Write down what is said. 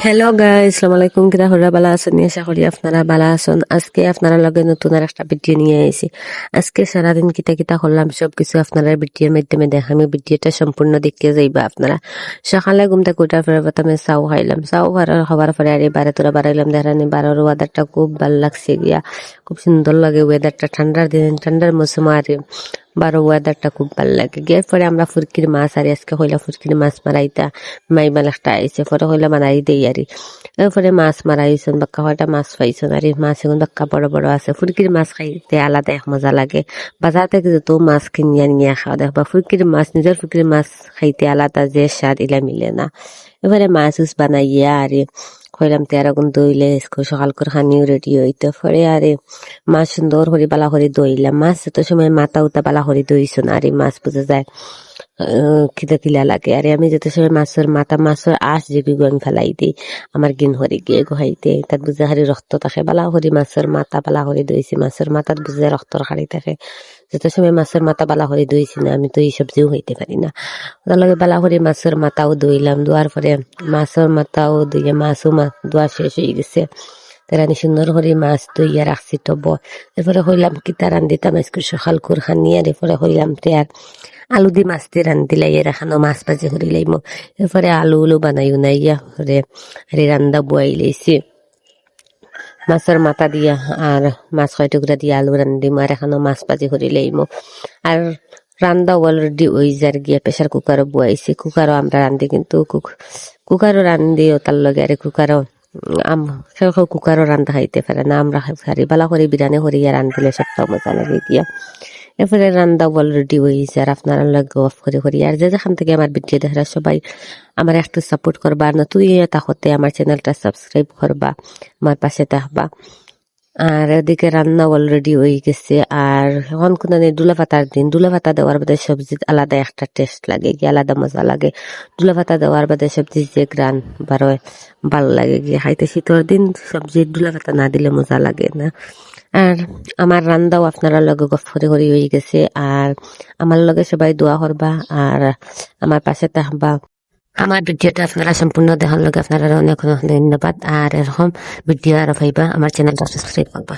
Hello guys, আসসালামু আলাইকুম। কিরা হরা বালা আছেন? আশা করি আপনারা বালা আছেন। আজকে আপনারা লগে নতুন আর একটা ভিডিও নিয়ে আইছি। আজকে সারাদিন কিতা কিতা করলাম সবকিছু আপনারা ভিডিওর মাধ্যমে দেখামি। ভিডিওটা সম্পূর্ণ দেখতে যাইবা আপনারা। সকালে ঘুম থেকে উঠার পরে প্রথমে চাও খাইলাম। চাও খাবার পরে আর বারে তোরা বাড়াইলাম দেখানি। বারোর ওয়েদারটা খুব ভাল লাগছে গিয়া, খুব সুন্দর লাগে ওয়েদারটা। ঠান্ডার দিন, ঠান্ডার মৌসুম আর বারো ওয়েদারটা খুব ভাল লাগে। গিয়ে পরে আমরা ফুরকির মাছ আর আজকে হইলা ফুরকির মাছ মারাইতা মাইবাল একটা আইছে, পরে হইলা মারাই দেই আরি। এরপরে মাছ মারাইছেন বাক্কা হয়টা মাছ পাইছেন আর মাছ এখন বাক্কা বড় বড় আছে। ফুরকির মাছ খাইতে আলাদা এক মজা লাগে। বাজার থেকে যত মাছ কিনিয়া নিয়ে খাওয়া দেখবা, ফুরকির মাছ নিজের ফুরকির মাছ খাইতে আলাদা যে স্বাদ ইলা মিলে না। এবারে মাছ উস বানাইয়া আরে কইলাম তেরা গুণ দইলে সকাল করে খানিও রেডি হইতে পরে আরে মাছ সুন্দর করে বালা করে দইলাম। মাছ তো সময় মাথা উতা বালা করে দইছো না আরে মাছ বুঝা যায় খিদা খিলা লাগে। আরে আমি যেতে সময় মাছের মাথা মাছের আঁশ যেগুলো আমি ফেলাই দিই আমার গিন হরি গিয়ে গোহাইতে, তার বুঝে হারি রক্ত থাকে বালা হরি মাছের মাথা বালা হরি দইছি। মাছের মাথার বুঝে রক্তর হাড়ি থাকে। যেতে সময় মাছের মাথা বালা হরি দইছি না, আমি তো এই সবজিও হইতে পারি না। তার লগে বালা হরি মাছের মাথাও দইলাম। দোয়ার পরে মাছের মাথাও দিয়ে মাছও দোয়া শেষ হয়ে গেছে। তারানি সুন্দর করে মাছ দইয়া রাখছি টব। এরপরে হইলাম কি তার রান্দিতাম আজকে সকাল করে খানিয়ে। এরপরে হইলাম আর আলু দি মাছ দিয়ে রান্ধিলাই এখানো মাছ ভাজি করি লাইম। এরপরে আলু উলু বানাইও নাইয়া রে রান্দা বুয়াই লাইছি মাছের মাথা দিয়া আর মাছ কয় টুকরা দিয়ে আলু রান্ধিম আর এখানো মাছ ভাজি করি লাইম। আর রান্দা অলরেডি ওই যার গিয়া প্রেশার কুকারও বুয়াইছি। কুকারও আমরা রান্ধি, কিন্তু কুকারও রান্ধিও তার লগে আর কুকারও কুকারও রান্ধা খাইতে পারে না। আমরা খারি বালা করে বিরানি করিয়া রান্ধিলে সবটা মজা লাগে গিয়া। এরপরে রান্দা অলরেডি হয়েছে আর আপনারা লগে অফ করে আর যেখান থেকে আমার ভিডিও দেখা সবাই আমার একটু সাপোর্ট করবা। আর নতুন তাহতে আমার চ্যানেলটা সাবস্ক্রাইব করবা, আমার পাশে থাকবা। আর এদিকে রান্না অলরেডি হয়ে গেছে। আর এখন কোন দুলা পাতার দিন, দুলা পাতা দেওয়ার বাদে সবজি আলাদা একটা টেস্ট লাগে গিয়ে, আলাদা মজা লাগে। দুলা পাতা দেওয়ার বাদে সবজি যে গ্রান বারোয় ভালো লাগে গিয়ে খাইতে। শীতের দিন সবজি দুলা পাতা না দিলে মজা লাগে না। আর আমার রান্দাও আপনারা লগে গপ করে হয়ে গেছে। আর আমার লগে সবাই দোয়া করবা আর আমার পাশে থাকবা। আমার ভিডিওটা আপনারা সম্পূর্ণ দেখার লগে আপনারা অনেক অনেক ধন্যবাদ। আর এরকম ভিডিও আরো পাইবা, আমার চ্যানেলটা সাবস্ক্রাইব করবা।